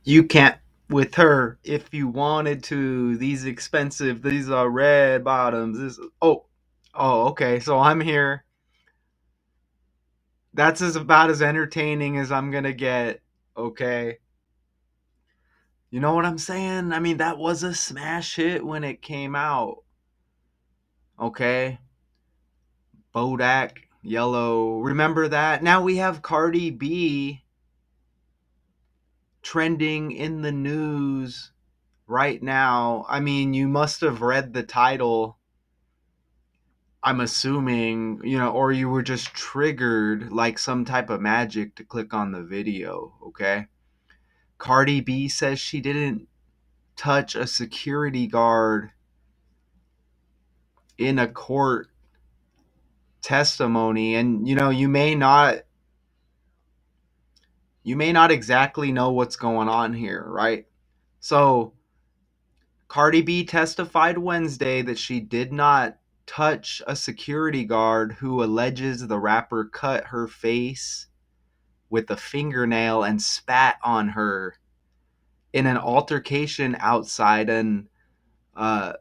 You can't with her if you wanted to. These expensive, these are red bottoms. Oh, okay. So I'm here. That's about as entertaining as I'm gonna get. Okay. You know what I'm saying? I mean, that was a smash hit when it came out. Okay. Bodak, Yellow. Remember that? Now we have Cardi B trending in the news right now. I mean, you must have read the title. I'm assuming, or you were just triggered like some type of magic to click on the video, okay? Cardi B says she didn't touch a security guard in a court testimony, and you may not exactly know what's going on here, right? So Cardi B testified Wednesday that she did not touch a security guard who alleges the rapper cut her face with a fingernail and spat on her in an altercation outside an uh,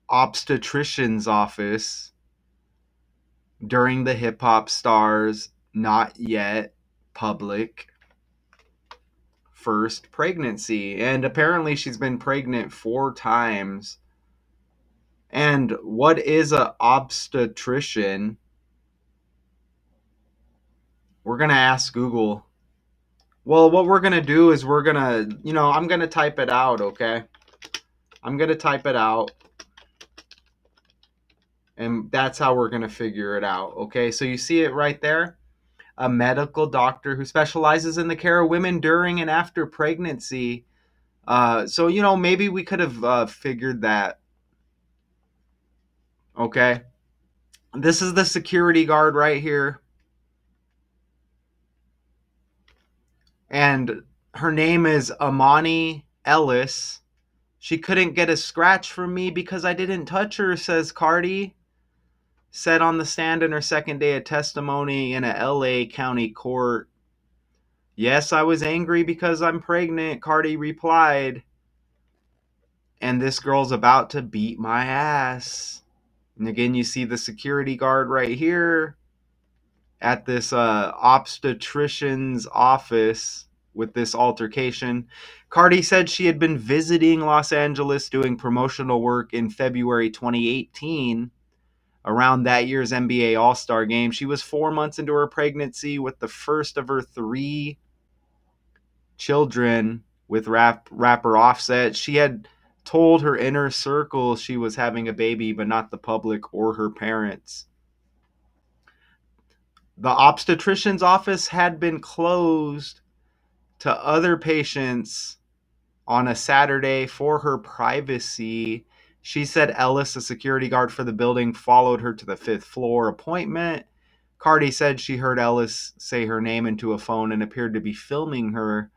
obstetrician's office during the hip hop star's not yet public first pregnancy. And apparently, she's been pregnant 4 times. And what is a obstetrician? We're going to ask Google. Well, what we're going to do is I'm going to type it out, okay? I'm going to type it out, and that's how we're going to figure it out, okay? So you see it right there? A medical doctor who specializes in the care of women during and after pregnancy. So, maybe we could have figured that, okay? This is the security guard right here. And her name is Amani Ellis. She couldn't get a scratch from me because I didn't touch her, says Cardi. Said on the stand in her second day of testimony in a LA County court. Yes, I was angry because I'm pregnant, Cardi replied. And this girl's about to beat my ass. And again, you see the security guard right here at this obstetrician's office with this altercation. Cardi said she had been visiting Los Angeles doing promotional work in February 2018 around that year's NBA All-Star game. She was 4 months into her pregnancy with the first of her 3 children with rapper Offset. She had told her inner circle she was having a baby, but not the public or her parents. The obstetrician's office had been closed to other patients on a Saturday for her privacy. She said Ellis, a security guard for the building, followed her to the fifth floor appointment. Cardi said she heard Ellis say her name into a phone and appeared to be filming her.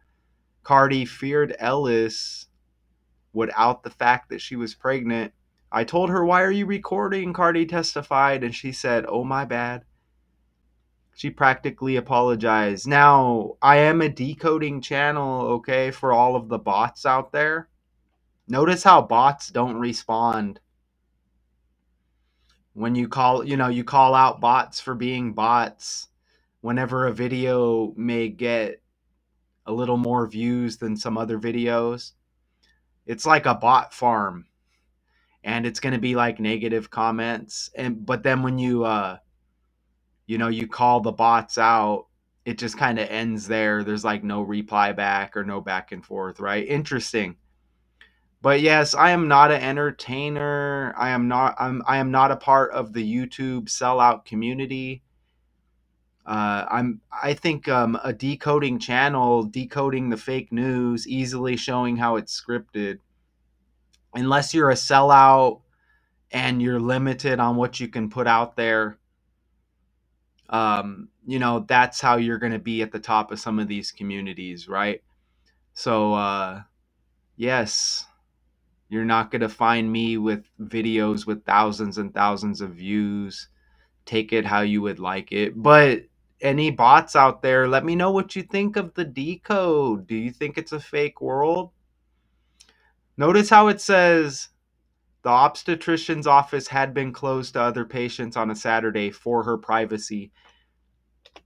Cardi feared Ellis would out the fact that she was pregnant. I told her, "Why are you recording?" Cardi testified, and she said, "Oh, my bad." She practically apologized. Now, I am a decoding channel, okay, for all of the bots out there. Notice how bots don't respond when you call out bots for being bots whenever a video may get a little more views than some other videos. It's like a bot farm, and it's going to be like negative comments, but then when you call the bots out, it just kind of ends there. There's like no reply back or no back and forth, right? Interesting. But yes, I am not an entertainer. I am not a part of the YouTube sellout community. I think a decoding channel, decoding the fake news, easily showing how it's scripted. Unless you're a sellout and you're limited on what you can put out there, that's how you're going to be at the top of some of these communities, right? So, yes, you're not going to find me with videos with thousands and thousands of views. Take it how you would like it. But any bots out there, let me know what you think of the decode. Do you think it's a fake world? Notice how it says the obstetrician's office had been closed to other patients on a Saturday for her privacy.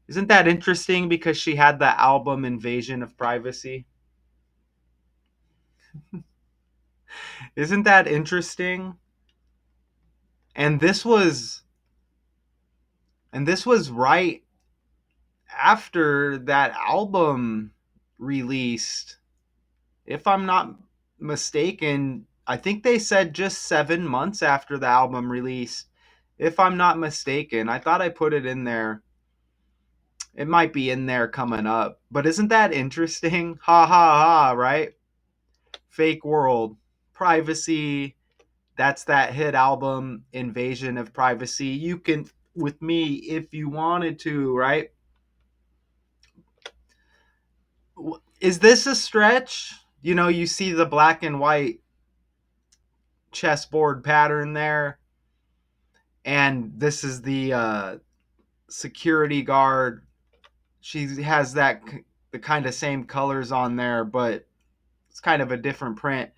Isn't that interesting because she had the album Invasion of Privacy? Isn't that interesting? And this was right after that album released. If I'm not mistaken, I think they said just 7 months after the album released. If I'm not mistaken, I thought I put it in there. It might be in there coming up. But isn't that interesting? Ha ha ha, right? Fake world. Privacy. That's that hit album, Invasion of Privacy. You can with me if you wanted to, right? Is this a stretch? You see the black and white chessboard pattern there, and this is the security guard. She has the kind of same colors on there, but it's kind of a different print.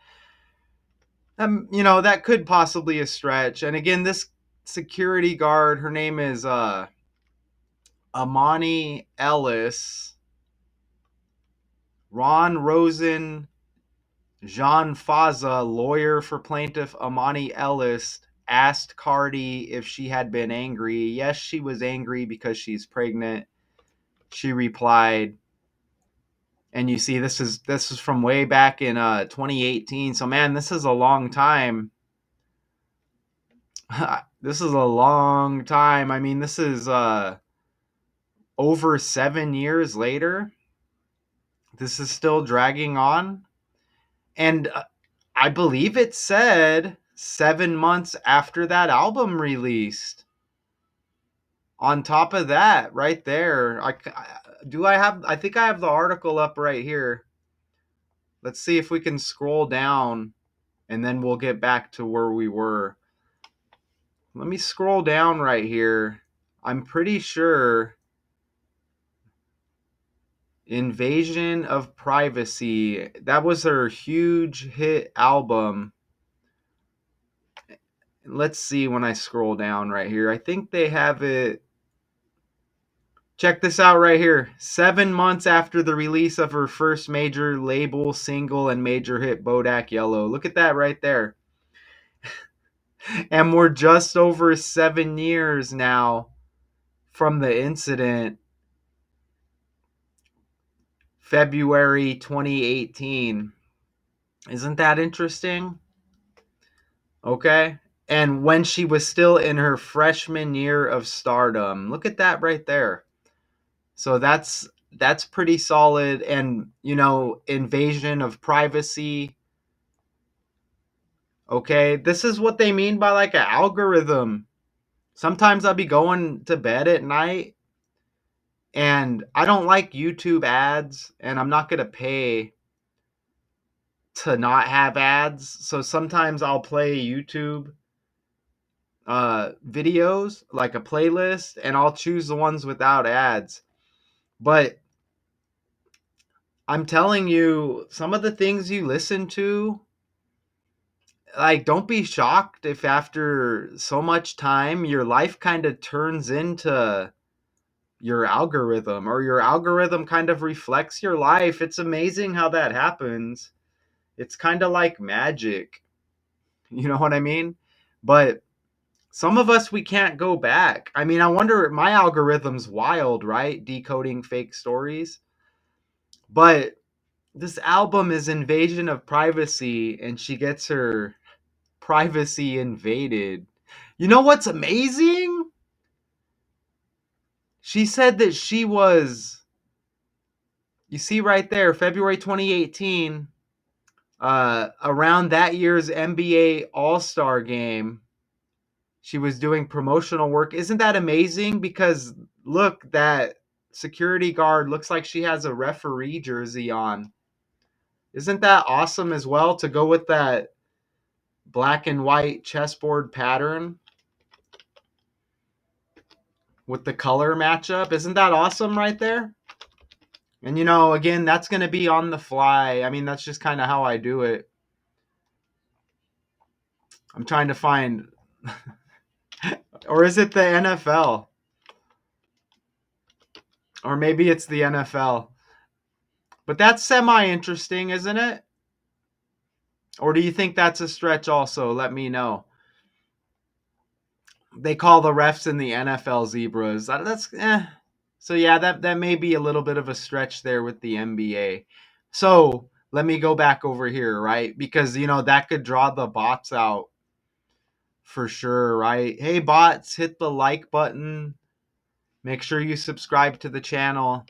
That could possibly a stretch. And again, this security guard, her name is Amani Ellis. Ron Rosen, Jean Faza, lawyer for plaintiff Amani Ellis, asked Cardi if she had been angry. Yes, she was angry because she's pregnant. She replied, and you see this is from way back in 2018. So man, this is a long time. This is a long time. I mean, this is over 7 years later. This is still dragging on. And I believe it said 7 months after that album released. On top of that, right there, I think I have the article up right here. Let's see if we can scroll down and then we'll get back to where we were. Let me scroll down right here. I'm pretty sure Invasion of Privacy, that was their huge hit album. Let's see when I scroll down right here. I think they have it. Check this out right here. 7 months after the release of her first major label single and major hit Bodak Yellow. Look at that right there. And we're just over 7 years now from the incident. February 2018. Isn't that interesting? Okay. And when she was still in her freshman year of stardom. Look at that right there. So that's pretty solid. And invasion of privacy. Okay, this is what they mean by like an algorithm. Sometimes I'll be going to bed at night and I don't like YouTube ads, and I'm not going to pay to not have ads. So sometimes I'll play YouTube videos, like a playlist, and I'll choose the ones without ads. But I'm telling you, some of the things you listen to, like, don't be shocked if after so much time your life kind of turns into your algorithm, or your algorithm kind of reflects your life. It's amazing how that happens. It's kind of like magic. You know what I mean? But some of us, we can't go back. I mean, I wonder, my algorithm's wild, right? Decoding fake stories. But this album is Invasion of Privacy, and she gets her privacy invaded. You know what's amazing? She said that she was, you see right there, February 2018, around that year's NBA All-Star game, she was doing promotional work. Isn't that amazing? Because look, that security guard looks like she has a referee jersey on. Isn't that awesome as well, to go with that black and white chessboard pattern? with the color matchup. Isn't that awesome right there? And again, that's going to be on the fly. I mean, that's just kind of how I do it. I'm trying to find, or is it the NFL? Or maybe it's the NFL. But that's semi-interesting, isn't it? Or do you think that's a stretch also? Let me know. They call the refs in the NFL zebras. That's So yeah, that may be a little bit of a stretch there with the NBA. So let me go back over here, right? Because that could draw the bots out for sure, right? Hey bots, hit the like button. Make sure you subscribe to the channel.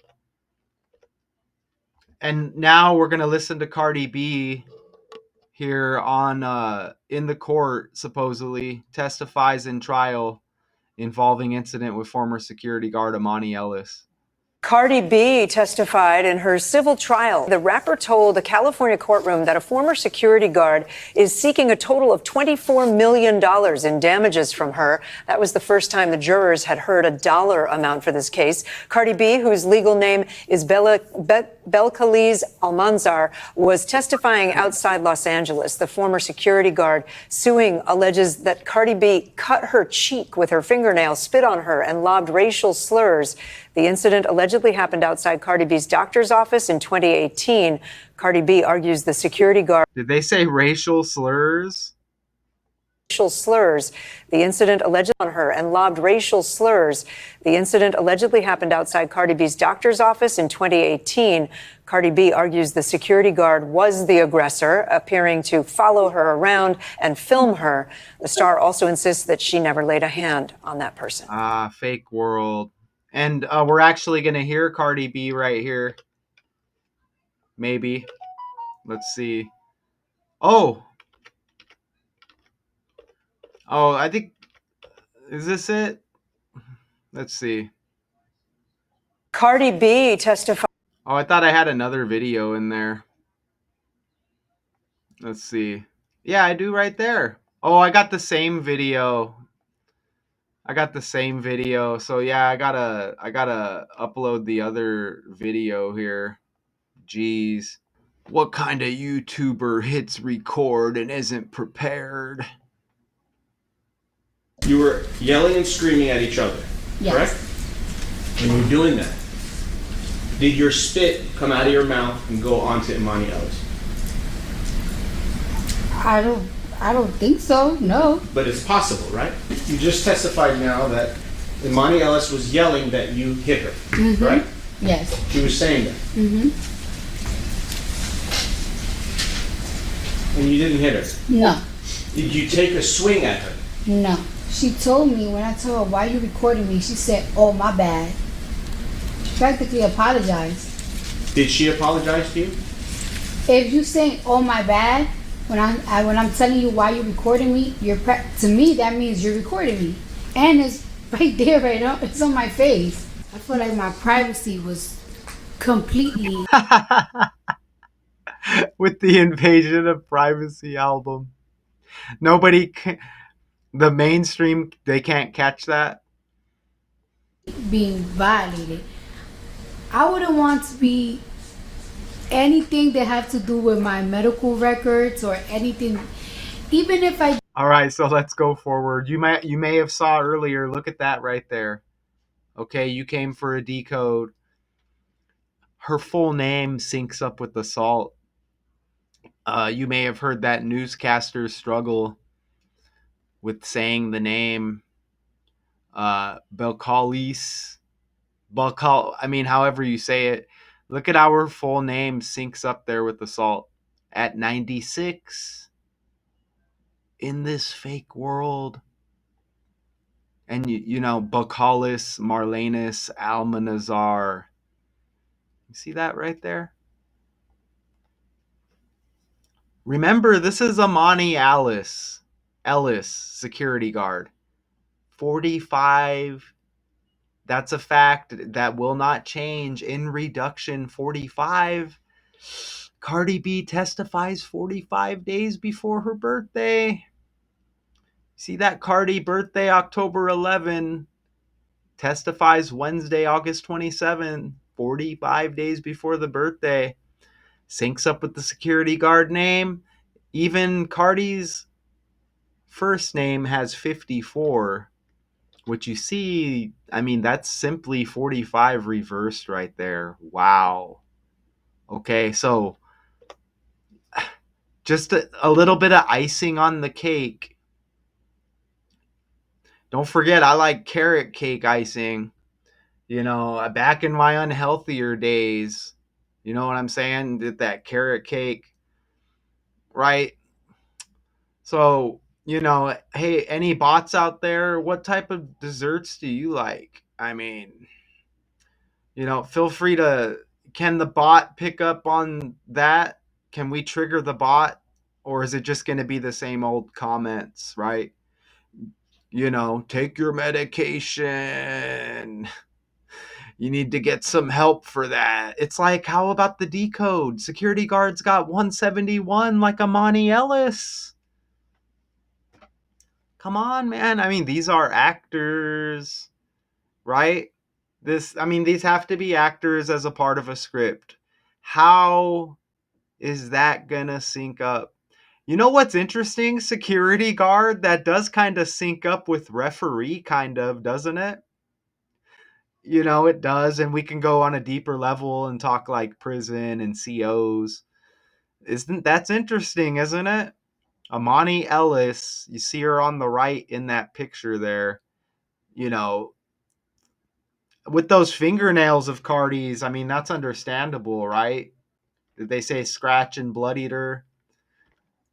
And now we're gonna listen to Cardi B here on in the court, supposedly testifies in trial involving incident with former security guard Amani Ellis. Cardi B testified in her civil trial. The rapper told a California courtroom that a former security guard is seeking a total of $24 million in damages from her. That was the first time the jurors had heard a dollar amount for this case. Cardi B, whose legal name is Belcalis Almanzar, was testifying outside Los Angeles. The former security guard suing alleges that Cardi B cut her cheek with her fingernail, spit on her, and lobbed racial slurs. The incident allegedly happened outside Cardi B's doctor's office in 2018. Cardi B argues the security guard... Did they say racial slurs? Racial slurs. The incident allegedly on her and lobbed racial slurs. The incident allegedly happened outside Cardi B's doctor's office in 2018. Cardi B argues the security guard was the aggressor, appearing to follow her around and film her. The star also insists that she never laid a hand on that person. Fake world. And we're actually going to hear Cardi B right here. Maybe. Let's see. Oh, I think... Is this it? Let's see. Cardi B testified. Oh, I thought I had another video in there. Let's see. Yeah, I do right there. Oh, I got the same video. So yeah, I gotta upload the other video here. Jeez. What kind of YouTuber hits record and isn't prepared? You were yelling and screaming at each other, yes. Correct? When you were doing that, did your spit come out of your mouth and go onto Imani Ellis? I don't think so, no. But it's possible, right? You just testified now that Imani Ellis was yelling that you hit her, right? Yes. She was saying that. And you didn't hit her? No. Did you take a swing at her? No. She told me, when I told her, why are you recording me? She said, oh, my bad. She practically apologized. Did she apologize to you? If you saying, oh, my bad, when I'm telling you why you're recording me, to me, that means you're recording me. And it's right there, right now. It's on my face. I feel like my privacy was completely... With the Invasion of Privacy album. Nobody can... The mainstream, they can't catch that. Being violated. I wouldn't want to be anything that have to do with my medical records or anything, even if I... All right, so let's go forward. You may have saw earlier, look at that right there. Okay, you came for a decode. Her full name syncs up with the salt. You may have heard that newscasters struggle with saying the name Belcalis. However you say it. Look at how her full name syncs up there with the salt. At 96 in this fake world. And Belcalis, Marlanus, Almanazar. You see that right there? Remember, this is Amani Ellis, security guard. 45. That's a fact that will not change. In reduction, 45. Cardi B testifies 45 days before her birthday. See that Cardi birthday, October 11. testifies Wednesday, August 27th, 45 days before the birthday. Syncs up with the security guard name. Even Cardi's first name has 54, which you see, I mean, that's simply 45 reversed right there. Wow. Okay, so just a little bit of icing on the cake. Don't forget, I like carrot cake icing. You know, back in my unhealthier days, you know what I'm saying? Did that carrot cake, right? So, you know, hey, any bots out there, what type of desserts do you like? I mean, you know, feel free to, can the bot pick up on that? Can we trigger the bot? Or is it just going to be the same old comments, right? You know, take your medication. You need to get some help for that. It's like, how about the decode? Security guards got 171 like Amani Ellis. Come on, man. I mean, these are actors, right? I mean, these have to be actors as a part of a script. How is that gonna sync up? You know what's interesting? Security guard, that does kind of sync up with referee, kind of, doesn't it? You know, it does. And we can go on a deeper level and talk like prison and COs. Isn't that's interesting, isn't it? Amani Ellis, you see her on the right in that picture there. You know, with those fingernails of Cardi's, I mean, that's understandable, right? Did they say scratch and blood eater?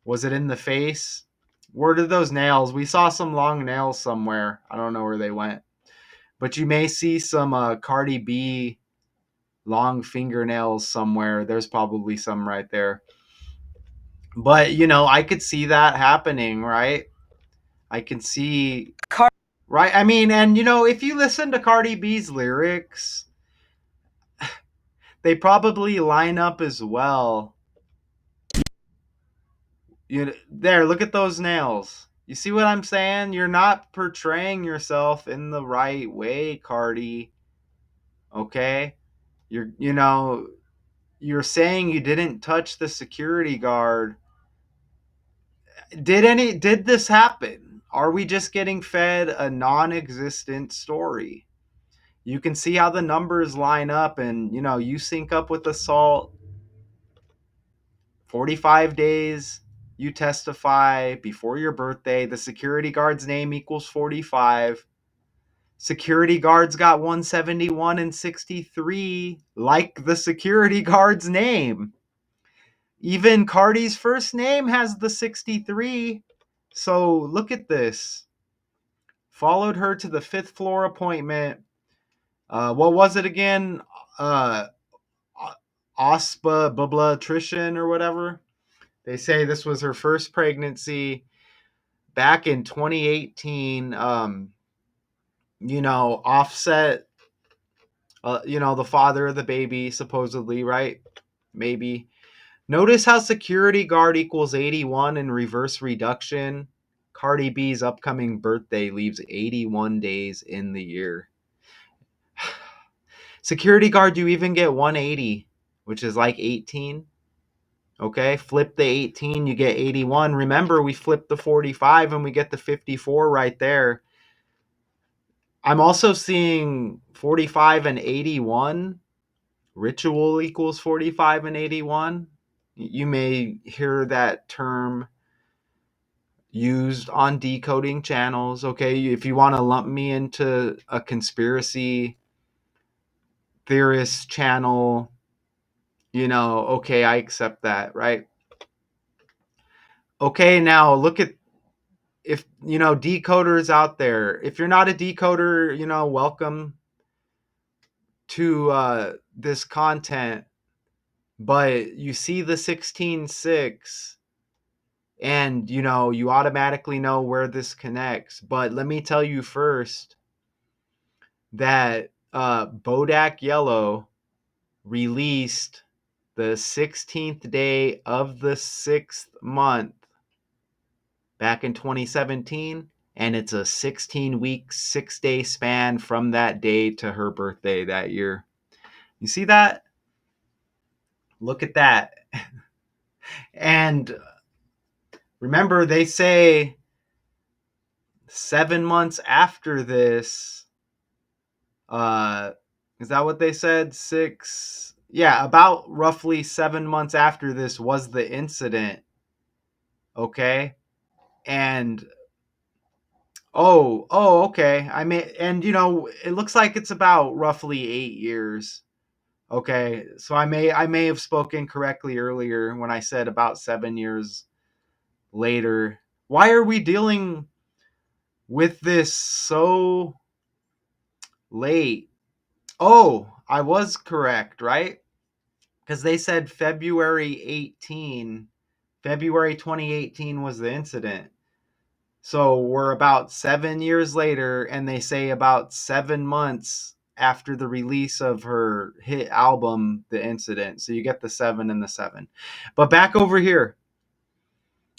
Was it in the face? Where did those nails? We saw some long nails somewhere. I don't know where they went. But you may see some Cardi B long fingernails somewhere. There's probably some right there. But, you know, I could see that happening, right? I can see, right? I mean, and, you know, if you listen to Cardi B's lyrics, they probably line up as well. You know, there, look at those nails. You see what I'm saying? You're not portraying yourself in the right way, Cardi. Okay? You know, you're saying you didn't touch the security guard. Did this happen? Are we just getting fed a non-existent story? You can see how the numbers line up, and you know, you sync up with assault. 45 days, you testify before your birthday. The security guard's name equals 45. Security guards got 171 and 63, like the security guard's name. Even Cardi's first name has the 63. So look at this. Followed her to the 5th floor appointment. What was it again? Uh, obstetrician or whatever. They say this was her first pregnancy back in 2018. You know, Offset, you know, the father of the baby, supposedly, right? Maybe. Notice how security guard equals 81 in reverse reduction. Cardi B's upcoming birthday leaves 81 days in the year. Security guard, you even get 180, which is like 18. Okay, flip the 18, you get 81. Remember, we flipped the 45 and we get the 54 right there. I'm also seeing 45 and 81. Ritual equals 45 and 81. You may hear that term used on decoding channels. Okay, if you want to lump me into a conspiracy theorist channel, you know, okay, I accept that, right? Okay, now look at, if you know, decoders out there. If you're not a decoder, you know, welcome to this content. But you see the 16.6 and you know, you automatically know where this connects. But let me tell you first that Bodak Yellow released the 16th day of the 6th month back in 2017. and it's a 16-week, 6-day span from that day to her birthday that year. You see that? Look at that. And remember, they say 7 months after this, is that what they said? 6, yeah, about roughly 7 months after this was the incident. Okay. And okay. I mean, and it looks like it's about roughly 8 years. Okay, so I may have spoken correctly earlier when I said about 7 years later. Why are we dealing with this so late? Oh, I was correct, right? Because they said February 2018 was the incident. So we're about 7 years later, and they say about 7 months after the release of her hit album, The Incident. So you get the 7 and the 7. But back over here,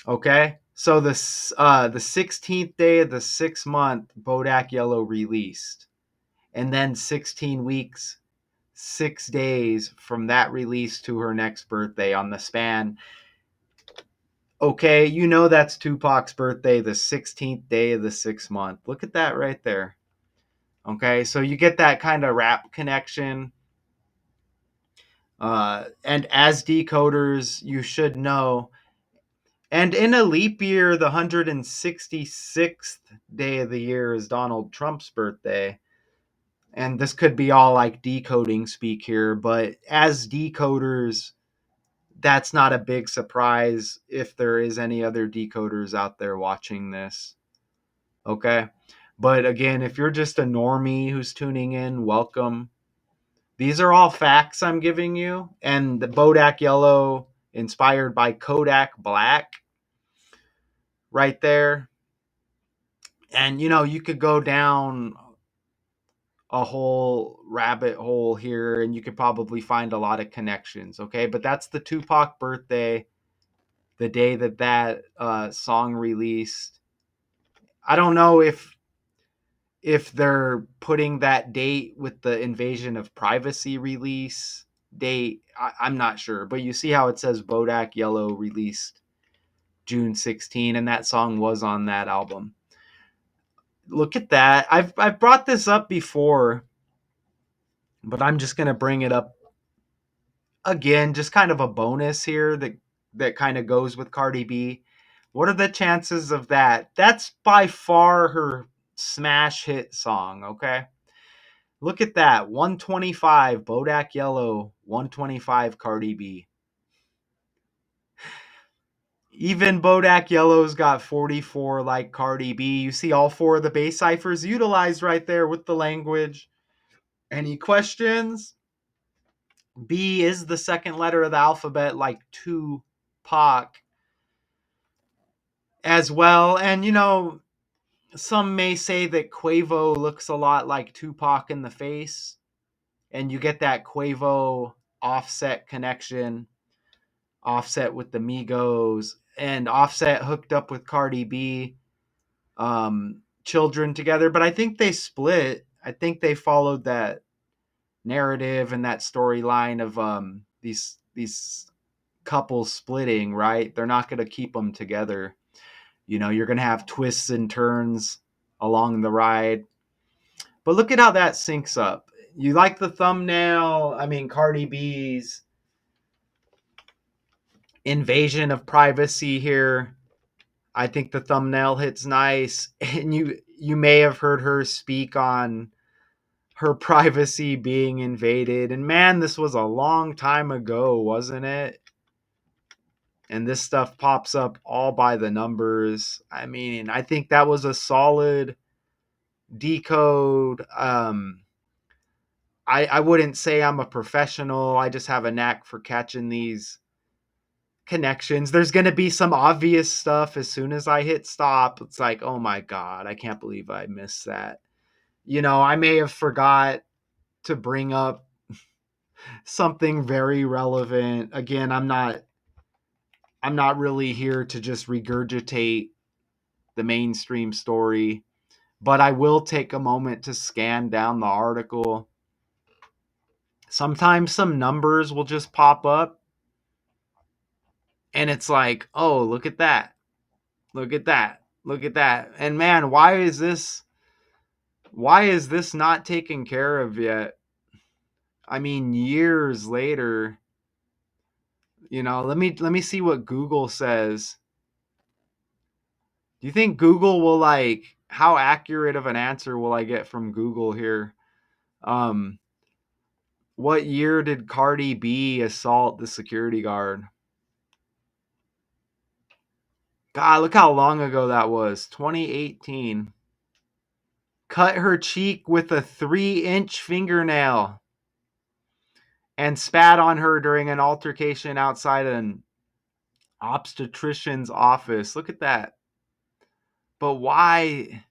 okay? So the 16th day of the 6th month, Bodak Yellow released. And then 16 weeks, 6 days from that release to her next birthday on the span. Okay, that's Tupac's birthday, the 16th day of the 6th month. Look at that right there. Okay, so you get that kind of rap connection. And as decoders, you should know. And in a leap year, the 166th day of the year is Donald Trump's birthday. And this could be all like decoding speak here, but as decoders, that's not a big surprise if there is any other decoders out there watching this. Okay. But again, if you're just a normie who's tuning in, welcome. These are all facts I'm giving you. And the Bodak Yellow, inspired by Kodak Black, right there. And you could go down a whole rabbit hole here and you could probably find a lot of connections. Okay. But that's the Tupac birthday, the day that song released. I don't know if they're putting that date with the invasion of privacy release date. I'm not sure, but you see how it says Bodak Yellow released June 16, and that song was on that album. Look at that. I've brought this up before, but I'm just gonna bring it up again, just kind of a bonus here that kind of goes with Cardi B. What are the chances of that? That's by far her smash hit song, okay? Look at that. 125 Bodak Yellow, 125 Cardi B. Even Bodak Yellow's got 44 like Cardi B. You see all 4 of the bass ciphers utilized right there with the language. Any questions? B is the second letter of the alphabet like Tupac as well. And some may say that Quavo looks a lot like Tupac in the face. And you get that Quavo Offset connection. Offset with the Migos, and Offset hooked up with Cardi B, children together. But I think they split. I think they followed that narrative and that storyline of these couples splitting. Right? They're not going to keep them together. You're going to have twists and turns along the ride. But look at how that syncs up. You like the thumbnail? I mean, Cardi B's invasion of privacy here. I think the thumbnail hits nice, and you may have heard her speak on her privacy being invaded. And man, this was a long time ago, wasn't it? And this stuff pops up all by the numbers. I mean, I think that was a solid decode. I wouldn't say I'm a professional. I just have a knack for catching these connections. There's going to be some obvious stuff as soon as I hit stop. It's like, oh my God, I can't believe I missed that. I may have forgot to bring up something very relevant. Again, I'm not really here to just regurgitate the mainstream story, but I will take a moment to scan down the article. Sometimes some numbers will just pop up and it's like, oh, look at that. Look at that. Look at that. And man, why is this not taken care of yet? I mean, years later, let me see what Google says. Do you think Google will how accurate of an answer will I get from Google here? What year did Cardi B assault the security guard? God, look how long ago that was. 2018. Cut her cheek with a 3-inch fingernail and spat on her during an altercation outside an obstetrician's office. Look at that. But why?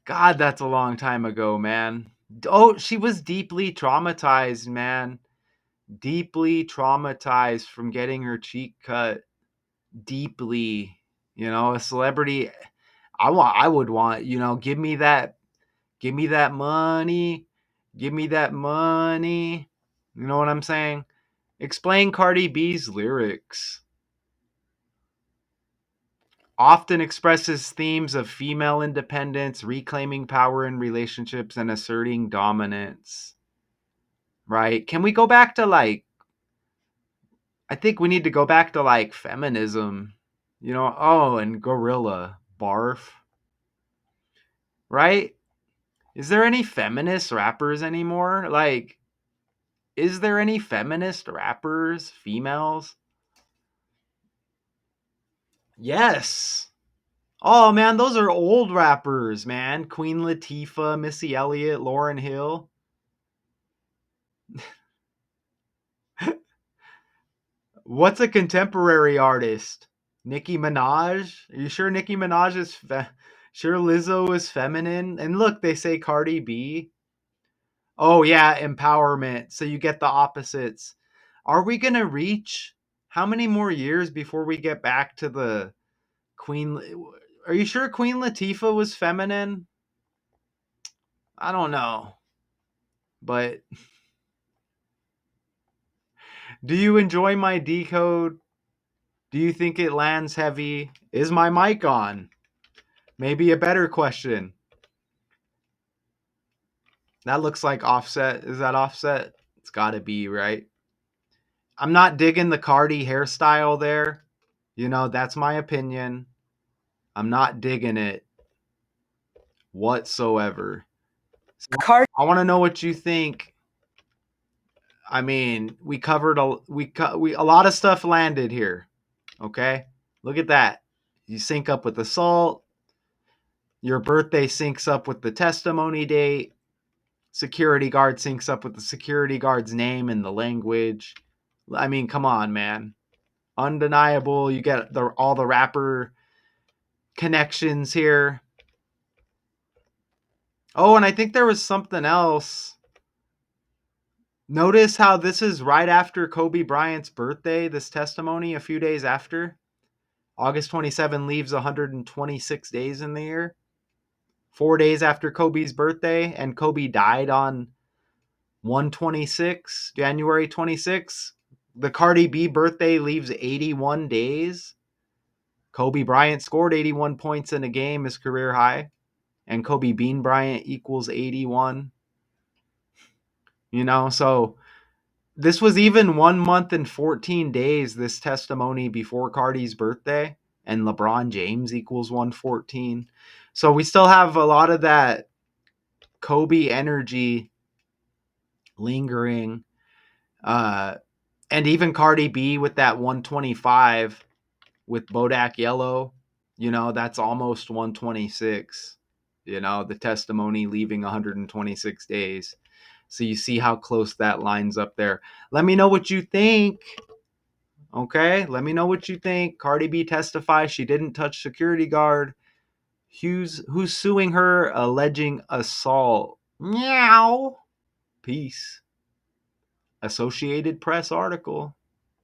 God, that's a long time ago, man. Oh, she was deeply traumatized, man. Deeply traumatized from getting her cheek cut. Deeply. A celebrity. I would want, give me that money. Give me that money. You know what I'm saying? Explain Cardi B's lyrics. Often expresses themes of female independence, reclaiming power in relationships, and asserting dominance. Right? Can we go back to I think we need to go back to feminism. And gorilla. Barf. Right? Is there any feminist rappers anymore? Is there any feminist rappers, females? Yes. Oh man, those are old rappers, man. Queen Latifah, Missy Elliott, Lauryn Hill. What's a contemporary artist? Nicki Minaj? Are you sure Nicki Minaj is sure Lizzo is feminine? And look, they say Cardi B. Oh yeah, empowerment. So you get the opposites. Are we going to reach how many more years before we get back to the Queen? Are you sure Queen Latifah was feminine? I don't know. But do you enjoy my decode? Do you think it lands heavy? Is my mic on? Maybe a better question. That looks like Offset. Is that Offset? It's got to be, right? I'm not digging the Cardi hairstyle there. That's my opinion. I'm not digging it whatsoever. So I want to know what you think. I mean, we covered a lot of stuff landed here. Okay? Look at that. You sync up with the salt. Your birthday syncs up with the testimony date. Security guard syncs up with the security guard's name and the language. I mean, come on, man. Undeniable. You get all the rapper connections here. Oh, and I think there was something else. Notice how this is right after Kobe Bryant's birthday, this testimony, a few days after. August 27 leaves 126 days in the year. 4 days after Kobe's birthday, and Kobe died on 126, January 26. The Cardi B birthday leaves 81 days. Kobe Bryant scored 81 points in a game, his career high. And Kobe Bean Bryant equals 81. So this was even 1 month and 14 days, this testimony before Cardi's birthday. And LeBron James equals 114. So we still have a lot of that Kobe energy lingering. And even Cardi B with that 125 with Bodak Yellow, that's almost 126. The testimony leaving 126 days. So you see how close that lines up there. Let me know what you think. Okay? Let me know what you think. Cardi B testifies she didn't touch security guard. Who's suing her, alleging assault. Meow. Peace. Associated Press article.